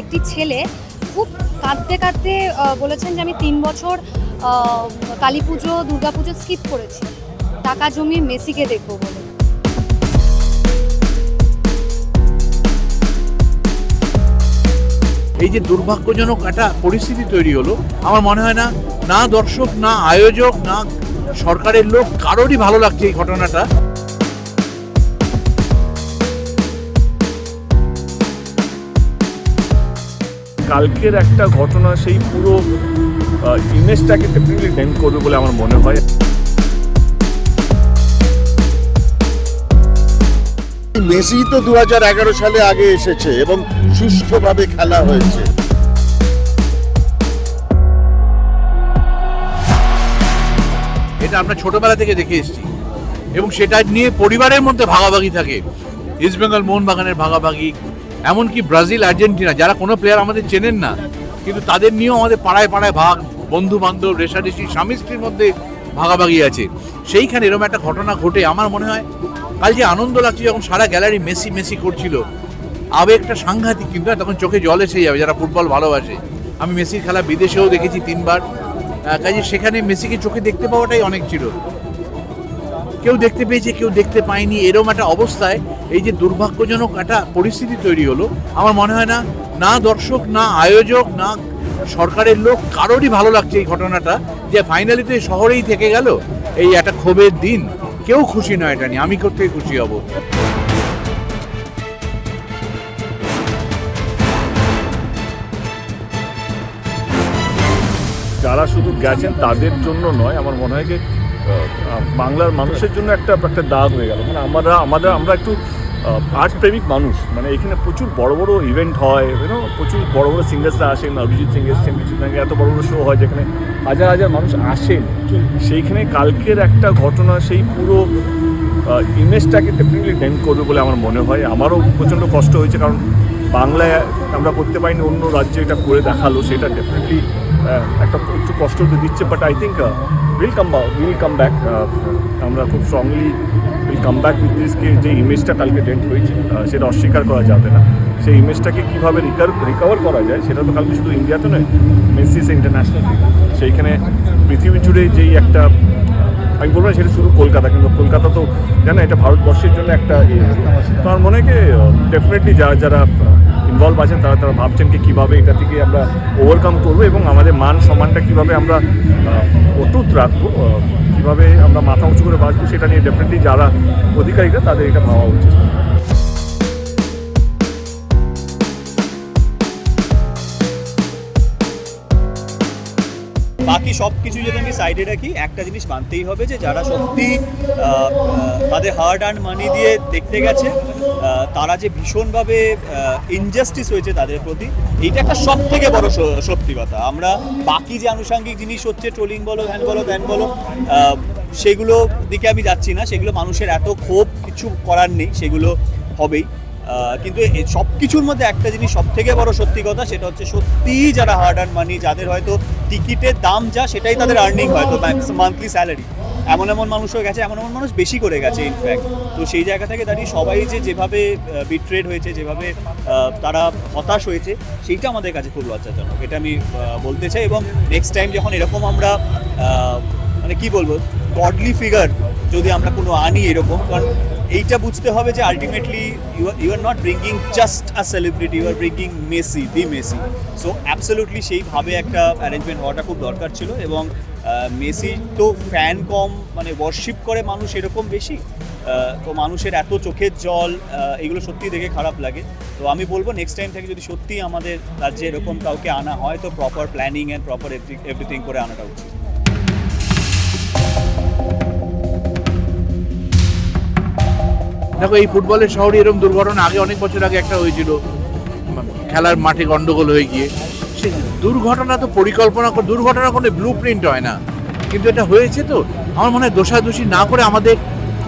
একটি ছেলে খুব কাঁদতে কাঁদতে বলেছেন যে আমি 3 বছর কালী পুজো দুর্গা পুজো স্কিপ করেছি টাকা জমিয়ে মেসিকে দেখবো বলে। এই যে দুর্ভাগ্যজনক একটা পরিস্থিতি তৈরি হলো, আমার মনে হয় না না দর্শক, না আয়োজক, না সরকারের লোক, কারোরই ভালো লাগছে এই ঘটনাটা। কালকের একটা ঘটনা সেই পুরো ইমেজটাকে ডেফিনেটলি ডেন্ট করবে বলে আমার মনে হয়। মেসি তো 2011 সালে আগে এসেছে এবং সুষ্ঠুভাবে খেলা হয়েছে। এটা আমরা ছোটবেলা থেকে দেখে এসেছি এবং সেটা নিয়ে পরিবারের মধ্যে ভাগাভাগি থাকে। ইস্ট বেঙ্গল মোহনবাগানের ভাগাভাগি, এমনকি ব্রাজিল, আর্জেন্টিনা, যারা কোনো প্লেয়ার আমাদের চেনেন না, কিন্তু তাদের নিয়েও আমাদের পাড়ায় পাড়ায় ভাগ, বন্ধু বান্ধব, রেশারেশি, স্বামী স্ত্রীর মধ্যে ভাগাভাগি আছে। সেইখানে এরকম একটা ঘটনা ঘটে আমার মনে হয় কাল যে আনন্দ লাগছে যখন সারা গ্যালারি মেসি মেসি করছিল, আবেগটা সাংঘাতিক, কিন্তু তখন চোখে জল এসে যাবে যারা ফুটবল ভালোবাসে। আমি মেসির খেলা বিদেশেও দেখেছি 3 বার, কাজে সেখানে মেসিকে চোখে দেখতে পাওয়াটাই অনেক ছিল। কেউ দেখতে পেয়েছে, কেউ দেখতে পায়নি, এরকম একটা অবস্থায় এই যে দুর্ভাগ্যজনক একটা পরিস্থিতি তৈরি হলো, আমার মনে হয় না না দর্শক, না আয়োজক, না সরকারের লোক, কারোরই ভালো লাগছে এই ঘটনাটা, যে ফাইনালি তো শহরেই থেকে গেল। এই একটা ক্ষোভের দিন, কেউ খুশি নয় এটা নিয়ে, আমি করতে খুশি হব। যারা শুধু গেছেন তাদের জন্য নয়, আমার মনে হয় যে বাংলার মানুষের জন্য একটা দাগ হয়ে গেল। মানে আমরা একটু আর্ট প্রেমিক মানুষ, মানে এখানে প্রচুর বড় বড় ইভেন্ট হয়, প্রচুর বড় বড় সিঙ্গার্সরা আসেন, অরিজিৎ সিং এসছেন কিছুদিন আগে, এত বড় বড় শো হয় যেখানে হাজার হাজার মানুষ আসেন। সেইখানে কালকের একটা ঘটনা সেই পুরো ইমেজটাকে ডেফিনেটলি ডেন্ট করবে বলে আমার মনে হয়। আমারও প্রচণ্ড কষ্ট হয়েছে, কারণ বাংলায় আমরা করতে পারিনি, অন্য রাজ্যে এটা করে দেখালো, সেটা ডেফিনেটলি একটা একটু কষ্ট তো দিচ্ছে। But I think will come back. আমরা খুব strongly will come back with দিসকে যে ইমেজটা কালকে ডেন্ট হয়েছে সেটা অস্বীকার করা যাবে না। সেই ইমেজটাকে কীভাবে রিকভার করা যায় সেটা তো কালকে শুধু ইন্ডিয়াতে নয়, মেসি ইন্টারন্যাশনাল, সেইখানে পৃথিবী জুড়ে যেই একটা, আমি বলবো না সেটা শুধু কলকাতা, কিন্তু কলকাতা তো জানো এটা ভারতবর্ষের জন্য একটা তো আমার মনে হয় কি ডেফিনেটলি যারা ইনভলভ আছেন তারা ভাবছেন কি কীভাবে এটা থেকে আমরা ওভারকাম করবো এবং আমাদের মান সম্মানটা কীভাবে আমরা অটুট রাখবো, কীভাবে আমরা মাথা উঁচু করে বাঁচবো, সেটা নিয়ে ডেফিনেটলি যারা অধিকারীরা তাদের এটা ভাবা উচিত। বাকি সব কিছু যদি আমি সাইডে রাখি, একটা জিনিস মানতেই হবে যে যারা সত্যি তাদের হার্ড আর্ন মানি দিয়ে দেখতে গেছে, তারা যে ভীষণভাবে ইনজাস্টিস হয়েছে তাদের প্রতি, এইটা একটা সব থেকে বড় সত্যি কথা। আমরা বাকি যে আনুষঙ্গিক জিনিস হচ্ছে, ট্রোলিং বলো, হ্যান বলো, ত্যান বলো, সেগুলো দিকে আমি যাচ্ছি না। সেগুলো মানুষের এত ক্ষোভ, কিছু করার নেই, সেগুলো হবেই। কিন্তু সব কিছুর মধ্যে একটা জিনিস সব থেকে বড় সত্যি কথা, সেটা হচ্ছে সত্যিই যারা হার্ড আর্ন মানি, যাদের হয়তো টিকিটের দাম যা সেটাই তাদের আর্নিং, হয়তো মান্থলি স্যালারি, এমন মানুষও গেছে, এমন মানুষ বেশি করে গেছে ইনফ্যাক্ট। তো সেই জায়গা থেকে দাঁড়িয়ে সবাই যেভাবে বিট্রেড হয়েছে, যেভাবে তারা হতাশ হয়েছে, সেইটা আমাদের কাছে খুব লজ্জাজনক, এটা আমি বলতে চাই। এবং নেক্সট টাইম যখন এরকম আমরা মানে কি বলবো, গডলি ফিগার যদি আমরা কোনো আনি এরকম, কারণ এইটা বুঝতে হবে যে ultimately you are not bringing just a celebrity, you are bringing Messi, the Messi. So absolutely সেইভাবে একটা অ্যারেঞ্জমেন্ট হওয়াটা খুব দরকার ছিল। এবং মেসি তো ফ্যান কম, মানে ওয়ার্শিপ করে মানুষ এরকম বেশি, তো মানুষের এত চোখের জল, এগুলো সত্যি দেখে খারাপ লাগে। তো আমি বলবো নেক্সট টাইম থেকে যদি সত্যি আমাদের রাজ্যে এরকম কাউকে আনা হয়, তো proper planning and proper everything করে আনাটা উচিত। দেখো, এই ফুটবলের শহরে এরকম দুর্ঘটনা আগে অনেক বছর আগে একটা হয়েছিল, খেলার মাঠে গন্ডগোল হয়ে গিয়ে। সে দুর্ঘটনা তো দুর্ঘটনা কোনো ব্লু প্রিন্ট হয় না, কিন্তু এটা হয়েছে। তো আমার মনে হয় দোষাদোষী না করে আমাদের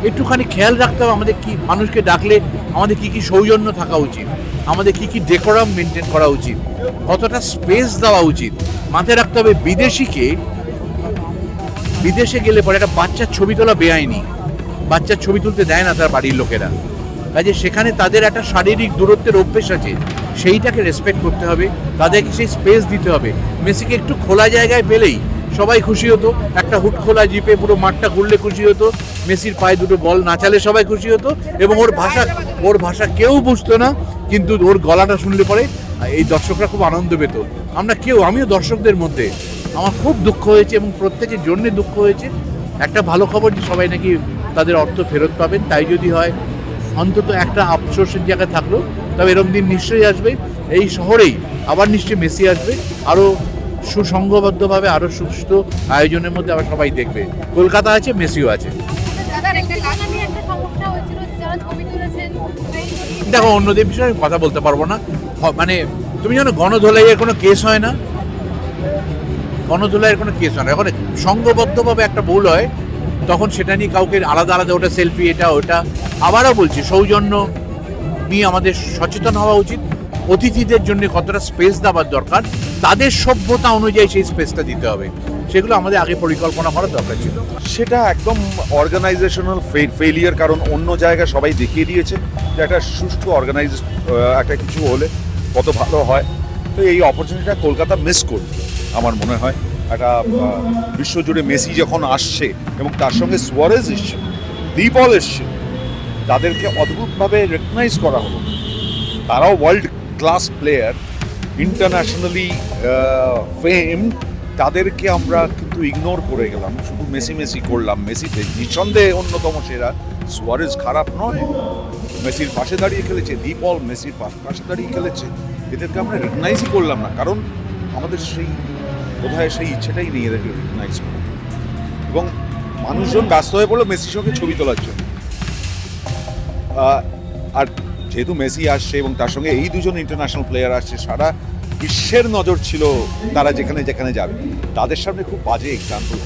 একটুখানি খেয়াল রাখতে হবে, আমাদের কি মানুষকে ডাকলে আমাদের কি সৌজন্য থাকা উচিত, আমাদের কি ডেকোরাম মেনটেন করা উচিত, কতটা স্পেস দেওয়া উচিত। মাথায় রাখতে হবে বিদেশে গেলে পরে একটা বাচ্চার ছবি তোলা বেআইনি, বাচ্চার ছবি তুলতে দেয় না তার বাড়ির লোকেরা, কাজে সেখানে তাদের একটা শারীরিক দূরত্বের অভ্যেস আছে। সেইটাকে রেসপেক্ট করতে হবে, তাদেরকে সেই স্পেস দিতে হবে। মেসিকে একটু খোলা জায়গায় পেলেই সবাই খুশি হতো, একটা হুট খোলা জিপে পুরো মাঠটা ঘুরলে খুশি হতো, মেসির পায়ে দুটো বল নাচালে সবাই খুশি হতো, এবং ওর ভাষা কেউ বুঝতো না, কিন্তু ওর গলাটা শুনলে পরে এই দর্শকরা খুব আনন্দ পেত। আমিও দর্শকদের মধ্যে, আমার খুব দুঃখ হয়েছে এবং প্রত্যেকের জন্য দুঃখ হয়েছে। একটা ভালো খবর যে সবাই নাকি তাদের অর্থ ফেরত পাবেন, তাই যদি হয় অন্তত একটা আফসোসের জায়গায় থাকলো, তবে এরকম দিন নিশ্চয়ই আসবে। এই শহরেই আবার নিশ্চয়ই মেসি আসবে, আরও সুসংঘবদ্ধভাবে, আরও সুস্থ আয়োজনের মধ্যে আবার সবাই দেখবে। কলকাতা আছে, মেসিও আছে। দেখো, অন্যদের বিষয়ে আমি কথা বলতে পারবো না। মানে তুমি জানো, গণধোলাইয়ের কোনো কেস হয় না, গণধোলাইয়ের কোনো কেস হয় না। এখন সংঘবদ্ধভাবে একটা ভুল হয়, তখন সেটা নিয়ে কাউকে আলাদা আলাদা, ওটা সেলফি, এটা ওটা। আবারও বলছি, সৌজন্য নিয়ে আমাদের সচেতন হওয়া উচিত। অতিথিদের জন্য কতটা স্পেস দেওয়ার দরকার, তাদের সভ্যতা অনুযায়ী সেই স্পেসটা দিতে হবে, সেগুলো আমাদের আগে পরিকল্পনা করার দরকার ছিল। সেটা একদম অর্গানাইজেশনাল ফেলিয়ার, কারণ অন্য জায়গায় সবাই দেখিয়ে দিয়েছে যে একটা সুষ্ঠু অর্গানাইজ একটা কিছু হলে কত ভালো হয়। তো এই অপরচুনিটিটা কলকাতা মিস করবে আমার মনে হয়। একটা বিশ্বজুড়ে মেসি যখন আসছে এবং তার সঙ্গে সুয়ারেজ এসছে, ডিপল এসছে, তাদেরকে অদ্ভুতভাবে রেকগনাইজ করা হলো। তারাও world class player, internationally famed, তাদেরকে আমরা কিন্তু ইগনোর করে গেলাম, শুধু মেসি করলাম। মেসিতে নিঃসন্দেহে অন্যতম সেরা, সুয়ারেজ খারাপ নয়, মেসির পাশে দাঁড়িয়ে খেলেছে, ডিপল মেসির পাশে দাঁড়িয়ে খেলেছে, এদেরকে আমরা রেকগনাইজই করলাম না, কারণ আমাদের বোধহয় সেই ইচ্ছেটাই নেই এদেরকে রেকগনাইজ করা। এবং মানুষজন ব্যস্ত হয়ে পড়লো মেসির সঙ্গে ছবি তোলার জন্য। আর যেহেতু মেসি আসছে এবং তার সঙ্গে এই দুজন ইন্টারন্যাশনাল প্লেয়ার আসছে, সারা বিশ্বের নজর ছিল তারা যেখানে যেখানে যাবে, তাদের সামনে খুব বাজে এক্সাম্পল।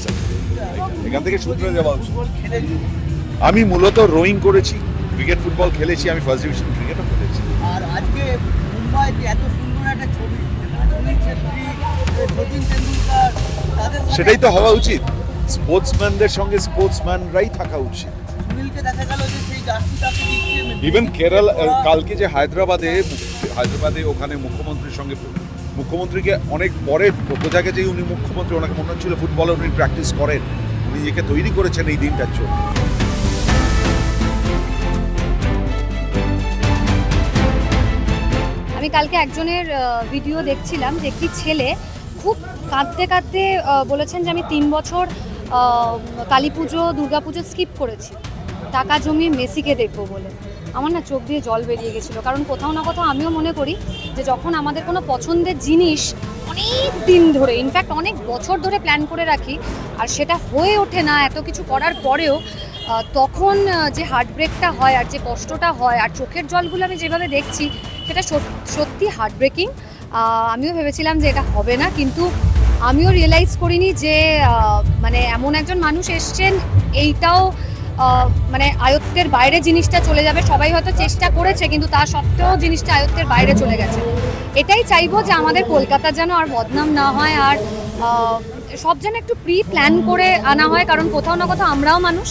এখান থেকে সূত্রে দেওয়া উচিত। আমি মূলত রোয়িং করেছি, ক্রিকেট ফুটবল খেলেছি, আমি ফার্স্ট ডিভিশন ক্রিকেটও খেলেছি। আর আজকে মুম্বাইতে এত সুন্দর একটা ছবি, সুনীল ছেত্রী, সচিন তেন্ডুলকার, তাদের সেটাই তো হওয়া উচিত। স্পোর্টসম্যানদের সঙ্গে স্পোর্টসম্যানরা থাকা উচিত। সুনীলকে দেখা গেল যে সেই জার্সিটাকে দিচ্ছে। ইভেন কালকে যে হায়দ্রাবাদে ওখানে মুখ্যমন্ত্রীকে অনেক পরে বোঝা গেছে উনি মুখ্যমন্ত্রী, ওনাকে মনে হচ্ছিল ফুটবলে উনি প্র্যাকটিস করেন, উনি নিজেকে তৈরি করেছেন এই দিনটার জন্য। আমি কালকে একজনের ভিডিও দেখছিলাম যে একটি ছেলে খুব কাঁদতে কাঁদতে বলেছেন যে আমি 3 বছর কালী পুজো, দুর্গা পুজো স্কিপ করেছি টাকা জমিয়ে মেসিকে দেখবো বলে। আমার না চোখ দিয়ে জল বেরিয়ে গেছিলো, কারণ কোথাও না কোথাও আমিও মনে করি যে যখন আমাদের কোনো পছন্দের জিনিস অনেক দিন ধরে, ইনফ্যাক্ট অনেক বছর ধরে প্ল্যান করে রাখি আর সেটা হয়ে ওঠে না, এত কিছু করার পরেও তখন যে হার্টব্রেকটা হয় আর যে কষ্টটা হয় আর চোখের জলগুলো আমি যেভাবে দেখছি, সেটা সত্যি হার্টব্রেকিং। আমিও ভেবেছিলাম যে এটা হবে না, কিন্তু আমিও রিয়েলাইজ করিনি যে মানে এমন একজন মানুষ এসছেন, এইটাও মানে আয়ত্তের বাইরে জিনিসটা চলে যাবে। সবাই হয়তো চেষ্টা করেছে, কিন্তু তা সত্ত্বেও জিনিসটা আয়ত্তের বাইরে চলে গেছে। এটাই চাইবো যে আমাদের কলকাতা যেন আর বদনাম না হয়, আর সব যেন একটু প্ল্যান করে আনা হয়, কারণ কোথাও না কোথাও আমরাও মানুষ,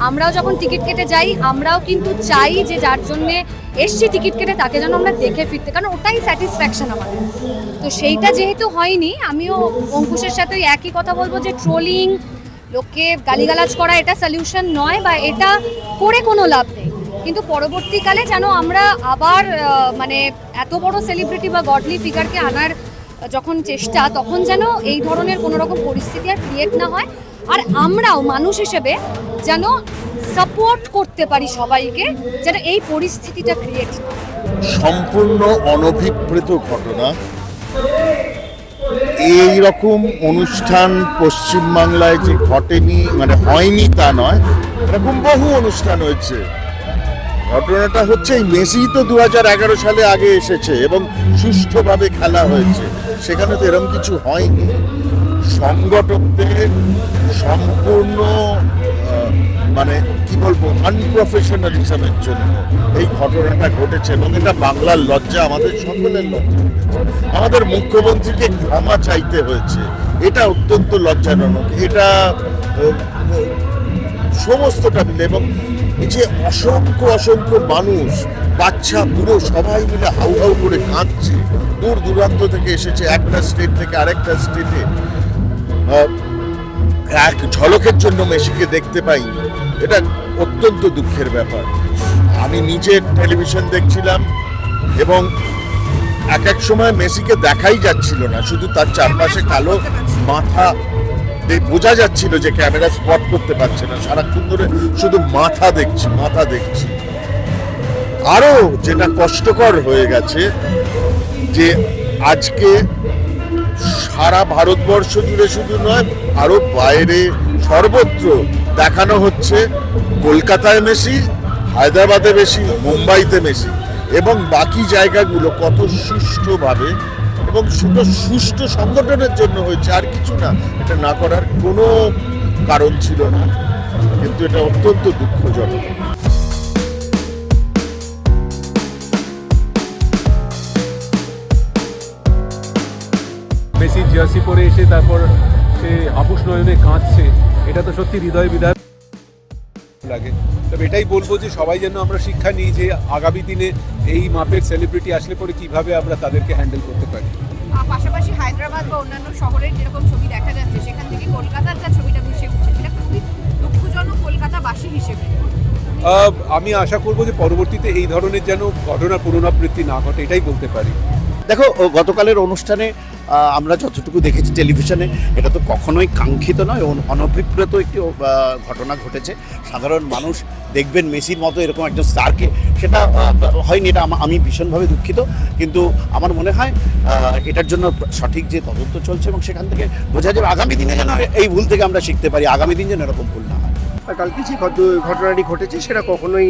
আমরাও যখন টিকিট কেটে যাই আমরাও কিন্তু চাই যে যার জন্যে এসছি টিকিট কেটে তাকে যেন আমরা দেখে ফিরতে, কারণ ওটাই স্যাটিসফ্যাকশন আমাদের। তো সেইটা যেহেতু হয়নি, আমিও অঙ্কুশের সাথে একই কথা বলবো যে ট্রোলিং, লোককে গালিগালাজ করা এটা সলিউশন নয়, বা এটা করে কোনো লাভ নেই। কিন্তু পরবর্তীকালে যেন আমরা আবার মানে এত বড় সেলিব্রিটি বা গডলি ফিগারকে আনার যখন চেষ্টা, তখন যেন এই ধরনের কোনো রকম পরিস্থিতি আর ক্রিয়েট না হয়, আর আমরাও মানুষ হিসেবে যেন সাপোর্ট করতে পারি সবাইকে, যেন এই পরিস্থিতিটা ক্রিয়েট না। সম্পূর্ণ অনভিপ্রেত ঘটনা। এই রকম অনুষ্ঠান পশ্চিমবাংলায় যে ঘটেনি, মানে হয়নি তা নয়, এরকম বহু অনুষ্ঠান হয়েছে। ঘটনাটা হচ্ছে এই মেসি তো 2011 সালে আগে এসেছে এবং সুষ্ঠুভাবে খেলা হয়েছে, সেখানে তো এরকম কিছু হয়নি। সংগঠকদের সম্পূর্ণ মানে কি বলবো আনপ্রফেশনালিজমের জন্য এই ঘটনাটা ঘটেছে, এবং এটা বাংলার লজ্জা, আমাদের সকলের লজ্জা। আমাদের মুখ্যমন্ত্রীকে ক্ষমা চাইতে হয়েছে, এটা অত্যন্ত লজ্জাজনক। এটা সমস্তটা মিলে, এবং এই যে অসংখ্য অসংখ্য মানুষ, বাচ্চা বুড়ো সবাই মিলে হাউ হাউ করে কাঁদছে, দূর দূরান্ত থেকে এসেছে, একটা স্টেট থেকে আরেকটা স্টেটে, এক ঝলকের জন্য মেসিকে দেখতে পাইনি। এটা অত্যন্ত দুঃখের ব্যাপার। আমি নিজে টেলিভিশন দেখছিলাম এবং এক সময় মেসিকে দেখাই যাচ্ছিল না, শুধু তার চারপাশে কালো মাথা বোঝা যাচ্ছিল যে ক্যামেরা স্পট করতে পারছে না, সারাক্ষণ ধরে শুধু মাথা দেখছি। আরো যেটা কষ্টকর হয়ে গেছে যে আজকে সারা ভারতবর্ষ জুড়ে শুধু নয়, আরো বাইরে সর্বত্র দেখানো হচ্ছে কলকাতায় মেসি, হায়দ্রাবাদে মেসি, মুম্বাইতে মেসি, এবং বাকি জায়গাগুলো কত সুষ্ঠুভাবে এবং সুষ্ঠু সংগঠনের জন্য হয়েছে, আর কিছু না। এটা না করার কোনো কারণ ছিল না, কিন্তু এটা অত্যন্ত দুঃখজনক। মেসি জার্সি পরে এসে তারপর সে আপুস নয়নে কাঁদছে, এটা তো সত্যি হৃদয় বিদায় লাগে। তবে এটাই বলবো যে সবাই যেন আমরা শিক্ষা নিই যে আগামী দিনে এই মাপের সেলিব্রিটি আসলে পরে কিভাবে আমরা তাদেরকে হ্যান্ডেল করতে পারি। পাশাপাশি হায়দ্রাবাদ বা অন্যান্য শহরের যেরকম ছবি দেখা যাচ্ছে, সেখান থেকে কলকাতার যা ছবিটা ভেসে উঠছে, সেটা খুবই দুঃখজনক কলকাতাবাসী হিসেবে। আমি আশা করব যে পরবর্তীতে এই ধরনের যেন ঘটনার পুনরাবৃত্তি না ঘটে, এটাই বলতে পারি। দেখো, গতকালের অনুষ্ঠানে আমরা যতটুকু দেখেছি টেলিভিশনে, এটা তো কখনোই কাঙ্ক্ষিত নয়, অনভিপ্রেত একটি ঘটনা ঘটেছে। সাধারণ মানুষ দেখবেন মেসির মতো এরকম একজন স্টারকে, সেটা হয়নি। এটা আমি ভীষণভাবে দুঃখিত, কিন্তু আমার মনে হয় এটার জন্য সঠিক যে তদন্ত চলছে এবং সেখান থেকে বোঝা যাবে আগামী দিনে যেন এই ভুল থেকে আমরা শিখতে পারি, আগামী দিন যেন এরকম ভুল না হয়। কালকে যে ঘটনাটি ঘটেছে সেটা কখনোই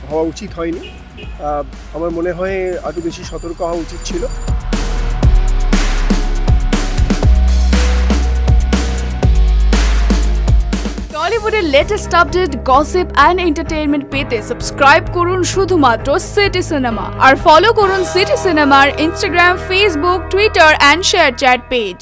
হওয়া উচিত হয়নি। আমার মনে হয় আরও বেশি সতর্ক হওয়া উচিত ছিল। টলিউডের latest update, gossip and entertainment পেতে সাবস্ক্রাইব করুন শুধুমাত্র সিটি সিনেমা, আর ফলো করুন সিটি সিনেমার Instagram, Facebook, Twitter and ShareChat page.